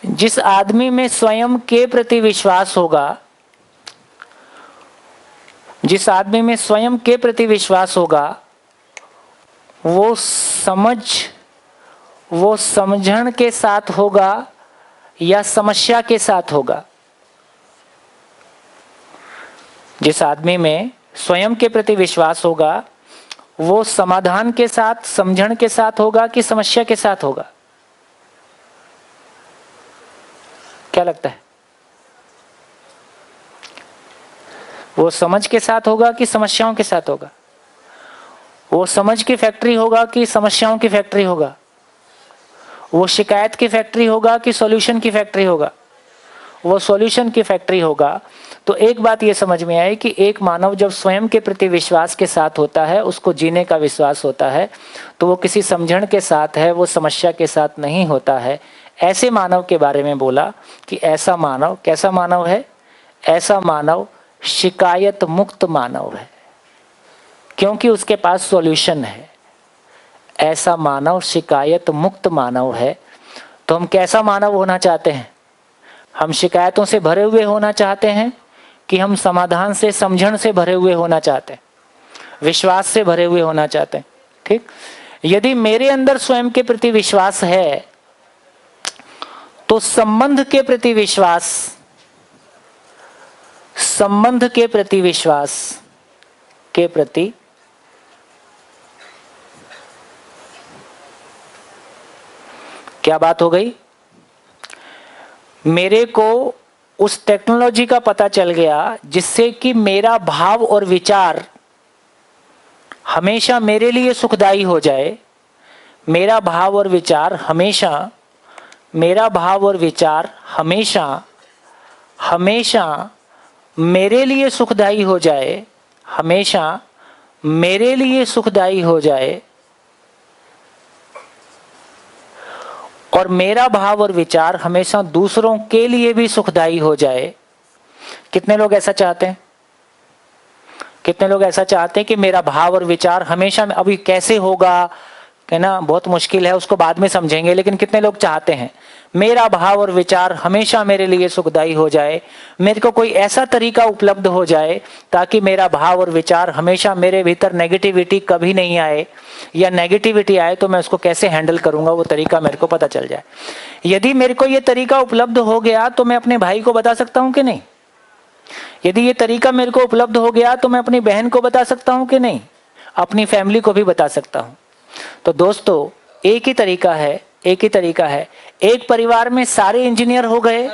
जिस आदमी में स्वयं के प्रति विश्वास होगा, जिस आदमी में स्वयं के प्रति विश्वास होगा, वो समझण के साथ होगा या समस्या के साथ होगा। जिस आदमी में स्वयं के प्रति विश्वास होगा, वो समाधान के साथ, समझण के साथ होगा कि समस्या के साथ होगा? क्या लगता है? वो समझ के साथ होगा कि समस्याओं के साथ होगा? वो समझ की फैक्ट्री होगा कि समस्याओं की फैक्ट्री होगा? वो शिकायत की फैक्ट्री होगा कि सॉल्यूशन की फैक्ट्री होगा? वो सॉल्यूशन की फैक्ट्री होगा। तो एक बात ये समझ में आई कि एक मानव जब स्वयं के प्रति विश्वास के साथ होता है, उसको जीने का विश्वास होता है, तो वो किसी समझण के साथ है, वो समस्या के साथ नहीं होता है। ऐसे मानव के बारे में बोला कि ऐसा मानव कैसा मानव है? ऐसा मानव शिकायत मुक्त मानव है, क्योंकि उसके पास सॉल्यूशन है। ऐसा मानव शिकायत मुक्त मानव है। तो हम कैसा मानव होना चाहते हैं? हम शिकायतों से भरे हुए होना चाहते हैं कि हम समाधान से, समझण से भरे हुए होना चाहते हैं, विश्वास से भरे हुए होना चाहते हैं? ठीक। यदि मेरे अंदर स्वयं के प्रति विश्वास है, तो संबंध के प्रति विश्वास, संबंध के प्रति विश्वास के प्रति क्या बात हो गई? मेरे को उस टेक्नोलॉजी का पता चल गया जिससे कि मेरा भाव और विचार हमेशा मेरे लिए सुखदायी हो जाए। मेरा भाव और विचार हमेशा, मेरा भाव और विचार हमेशा हमेशा मेरे लिए सुखदायी हो जाए, हमेशा मेरे लिए सुखदायी हो जाए। और मेरा भाव और विचार हमेशा दूसरों के लिए भी सुखदायी हो जाए। कितने लोग ऐसा चाहते हैं? कितने लोग ऐसा चाहते हैं कि मेरा भाव और विचार हमेशा, अभी कैसे होगा है ना, बहुत मुश्किल है, उसको बाद में समझेंगे, लेकिन कितने लोग चाहते हैं मेरा भाव और विचार हमेशा मेरे लिए सुखदायी हो जाए, मेरे को कोई ऐसा तरीका उपलब्ध हो जाए ताकि मेरा भाव और विचार हमेशा, मेरे भीतर नेगेटिविटी कभी नहीं आए, या नेगेटिविटी आए तो मैं उसको कैसे हैंडल करूंगा, वो तरीका मेरे को पता चल जाए। यदि मेरे को ये तरीका उपलब्ध हो गया तो मैं अपने भाई को बता सकता हूं कि नहीं? यदि ये तरीका मेरे को उपलब्ध हो गया तो मैं अपनी बहन को बता सकता हूं कि नहीं? अपनी फैमिली को भी बता सकता हूं। तो दोस्तों, एक ही तरीका है, एक ही तरीका है। एक परिवार में सारे इंजीनियर हो गए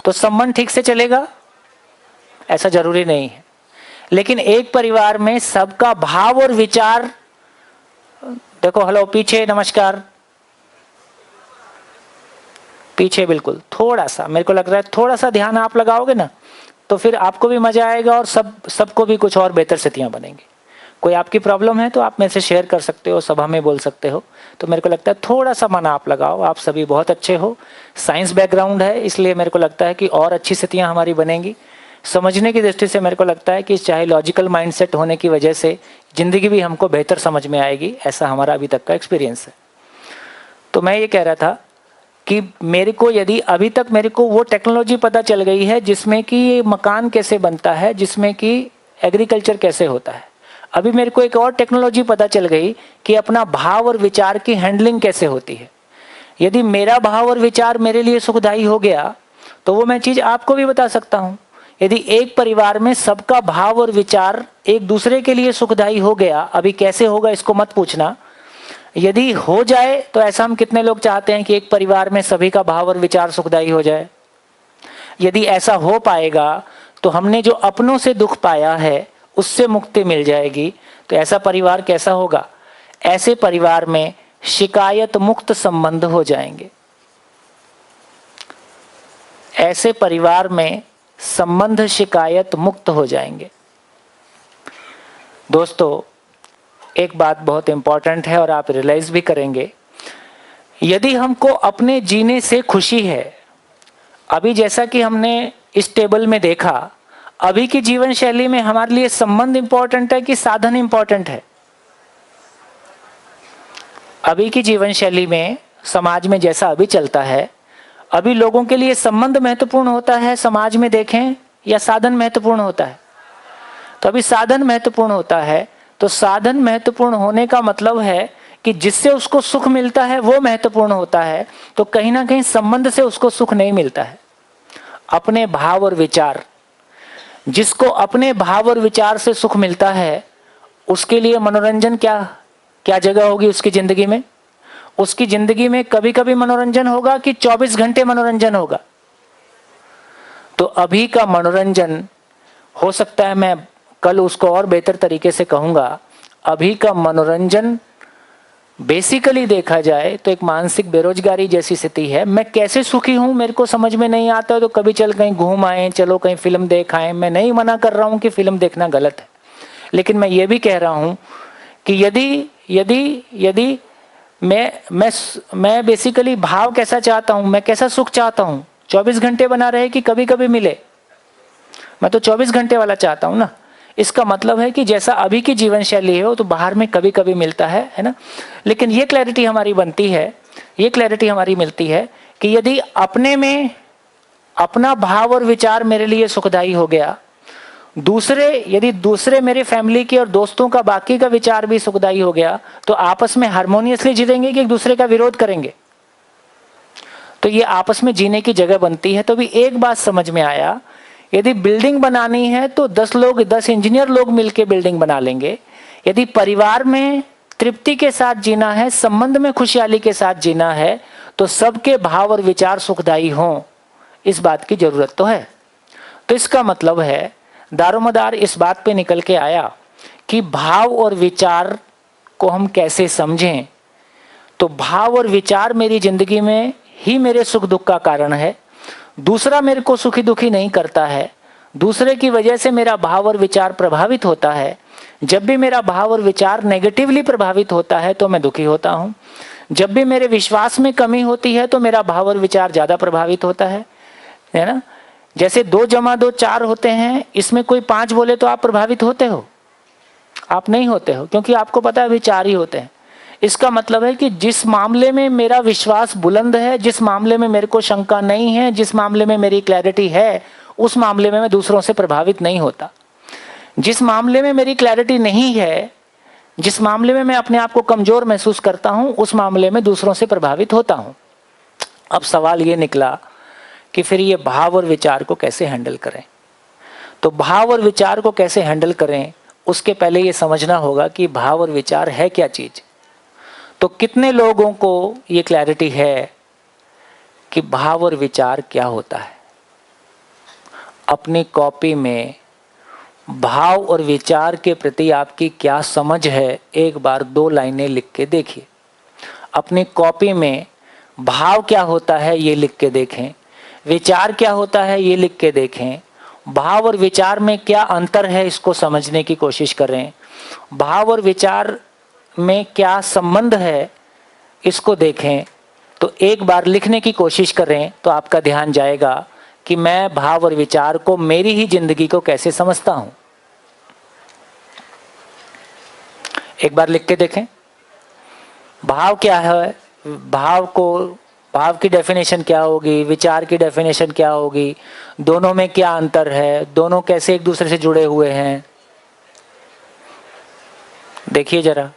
तो संबंध ठीक से चलेगा? ऐसा जरूरी नहीं है। लेकिन एक परिवार में सबका भाव और विचार, देखो, हेलो, पीछे, नमस्कार, पीछे बिल्कुल, थोड़ा सा मेरे को लग रहा है थोड़ा सा ध्यान आप लगाओगे ना तो फिर आपको भी मजा आएगा और सबको भी कुछ और बेहतर स्थितियां बनेंगी। कोई आपकी प्रॉब्लम है तो आप मेरे से शेयर कर सकते हो, सभा में बोल सकते हो। तो मेरे को लगता है थोड़ा सा मन आप लगाओ। आप सभी बहुत अच्छे हो, साइंस बैकग्राउंड है, इसलिए मेरे को लगता है कि और अच्छी स्थितियां हमारी बनेंगी। समझने की दृष्टि से मेरे को लगता है कि चाहे लॉजिकल माइंडसेट होने की वजह से जिंदगी भी हमको बेहतर समझ में आएगी, ऐसा हमारा अभी तक का एक्सपीरियंस है। तो मैं ये कह रहा था कि मेरे को, यदि अभी तक मेरे को वो टेक्नोलॉजी पता चल गई है जिसमें कि ये मकान कैसे बनता है, जिसमें कि एग्रीकल्चर कैसे होता है, अभी मेरे को एक और टेक्नोलॉजी पता चल गई कि अपना भाव और विचार की हैंडलिंग कैसे होती है। यदि मेरा भाव और विचार मेरे लिए सुखदायी हो गया तो वो मैं चीज आपको भी बता सकता हूं। यदि एक परिवार में सबका भाव और विचार एक दूसरे के लिए सुखदायी हो गया, अभी कैसे होगा इसको मत पूछना, यदि हो जाए तो ऐसा हम कितने लोग चाहते हैं कि एक परिवार में सभी का भाव और विचार सुखदायी हो जाए? यदि ऐसा हो पाएगा तो हमने जो अपनों से दुख पाया है उससे मुक्ति मिल जाएगी। तो ऐसा परिवार कैसा होगा? ऐसे परिवार में शिकायत मुक्त संबंध हो जाएंगे। ऐसे परिवार में संबंध शिकायत मुक्त हो जाएंगे। दोस्तों, एक बात बहुत इंपॉर्टेंट है और आप रियलाइज भी करेंगे, यदि हमको अपने जीने से खुशी है, अभी जैसा कि हमने इस टेबल में देखा, अभी की जीवन शैली में हमारे लिए संबंध इंपॉर्टेंट है कि साधन इंपॉर्टेंट है? अभी की जीवन शैली में, समाज में जैसा अभी चलता है, अभी लोगों के लिए संबंध महत्वपूर्ण होता है समाज में देखें, या साधन महत्वपूर्ण होता है? तो अभी साधन महत्वपूर्ण होता है, तो साधन महत्वपूर्ण होने का मतलब है कि जिससे उसको सुख मिलता है वो महत्वपूर्ण होता है, तो कहीं ना कहीं संबंध से उसको सुख नहीं मिलता है। अपने भाव और विचार, जिसको अपने भाव और विचार से सुख मिलता है, उसके लिए मनोरंजन क्या क्या जगह होगी उसकी जिंदगी में? उसकी जिंदगी में कभी कभी मनोरंजन होगा कि 24 घंटे मनोरंजन होगा? तो अभी का मनोरंजन हो सकता है, मैं कल उसको और बेहतर तरीके से कहूंगा, अभी का मनोरंजन बेसिकली देखा जाए तो एक मानसिक बेरोजगारी जैसी स्थिति है। मैं कैसे सुखी हूं मेरे को समझ में नहीं आता, तो कभी चल कहीं घूम आए, चलो कहीं फिल्म देख आए। मैं नहीं मना कर रहा हूं कि फिल्म देखना गलत है, लेकिन मैं ये भी कह रहा हूं कि यदि यदि यदि मैं बेसिकली भाव कैसा चाहता हूं, मैं कैसा सुख चाहता हूं, 24 घंटे बना रहे कि कभी कभी मिले? मैं तो 24 घंटे वाला चाहता हूं ना। इसका मतलब है कि जैसा अभी की जीवन शैली है वो तो बाहर में कभी कभी मिलता है ना। लेकिन ये क्लैरिटी हमारी बनती है, ये क्लैरिटी हमारी मिलती है कि यदि अपने में अपना भाव और विचार मेरे लिए सुखदायी हो गया, यदि दूसरे मेरे फैमिली के और दोस्तों का बाकी का विचार भी सुखदायी हो गया, तो आपस में हार्मोनियसली जीतेंगे कि एक दूसरे का विरोध करेंगे? तो ये आपस में जीने की जगह बनती है। तो भी एक बात समझ में आया, यदि बिल्डिंग बनानी है तो 10 इंजीनियर लोग मिलकर बिल्डिंग बना लेंगे। यदि परिवार में तृप्ति के साथ जीना है, संबंध में खुशहाली के साथ जीना है, तो सबके भाव और विचार सुखदायी हों, इस बात की जरूरत तो है। तो इसका मतलब है दारोमदार इस बात पे निकल के आया कि भाव और विचार को हम कैसे समझें। तो भाव और विचार मेरी जिंदगी में ही मेरे सुख दुख का कारण है। दूसरा मेरे को सुखी दुखी नहीं करता है, दूसरे की वजह से मेरा भाव और विचार प्रभावित होता है। जब भी मेरा भाव और विचार नेगेटिवली प्रभावित होता है तो मैं दुखी होता हूं। जब भी मेरे विश्वास में कमी होती है तो मेरा भाव और विचार ज्यादा प्रभावित होता है ना। जैसे 2 + 2 4 होते हैं, इसमें कोई 5 बोले तो आप प्रभावित होते हो? आप नहीं होते हो, क्योंकि आपको पता है अभी 4 ही होते हैं। इसका मतलब है कि जिस मामले में मेरा विश्वास बुलंद है, जिस मामले में मेरे को शंका नहीं है, जिस मामले में मेरी क्लैरिटी है, उस मामले में मैं दूसरों से प्रभावित नहीं होता। जिस मामले में मेरी क्लैरिटी नहीं है, जिस मामले में मैं अपने आप को कमजोर महसूस करता हूं, उस मामले में दूसरों से प्रभावित होता हूं। अब सवाल ये निकला कि फिर ये भाव और विचार को कैसे हैंडल करें। तो भाव और विचार को कैसे हैंडल करें, उसके पहले ये समझना होगा कि भाव और विचार है क्या चीज। तो कितने लोगों को ये क्लैरिटी है कि भाव और विचार क्या होता है? अपनी कॉपी में भाव और विचार के प्रति आपकी क्या समझ है, एक बार 2 लाइनें लिख के देखिए। अपनी कॉपी में भाव क्या होता है ये लिख के देखें, विचार क्या होता है ये लिख के देखें। भाव और विचार में क्या अंतर है इसको समझने की कोशिश करें। भाव और विचार में क्या संबंध है इसको देखें। तो एक बार लिखने की कोशिश करें तो आपका ध्यान जाएगा कि मैं भाव और विचार को मेरी ही जिंदगी को कैसे समझता हूं। एक बार लिख के देखें, भाव क्या है, भाव की डेफिनेशन क्या होगी, विचार की डेफिनेशन क्या होगी, दोनों में क्या अंतर है, दोनों कैसे एक दूसरे से जुड़े हुए हैं। देखिए जरा।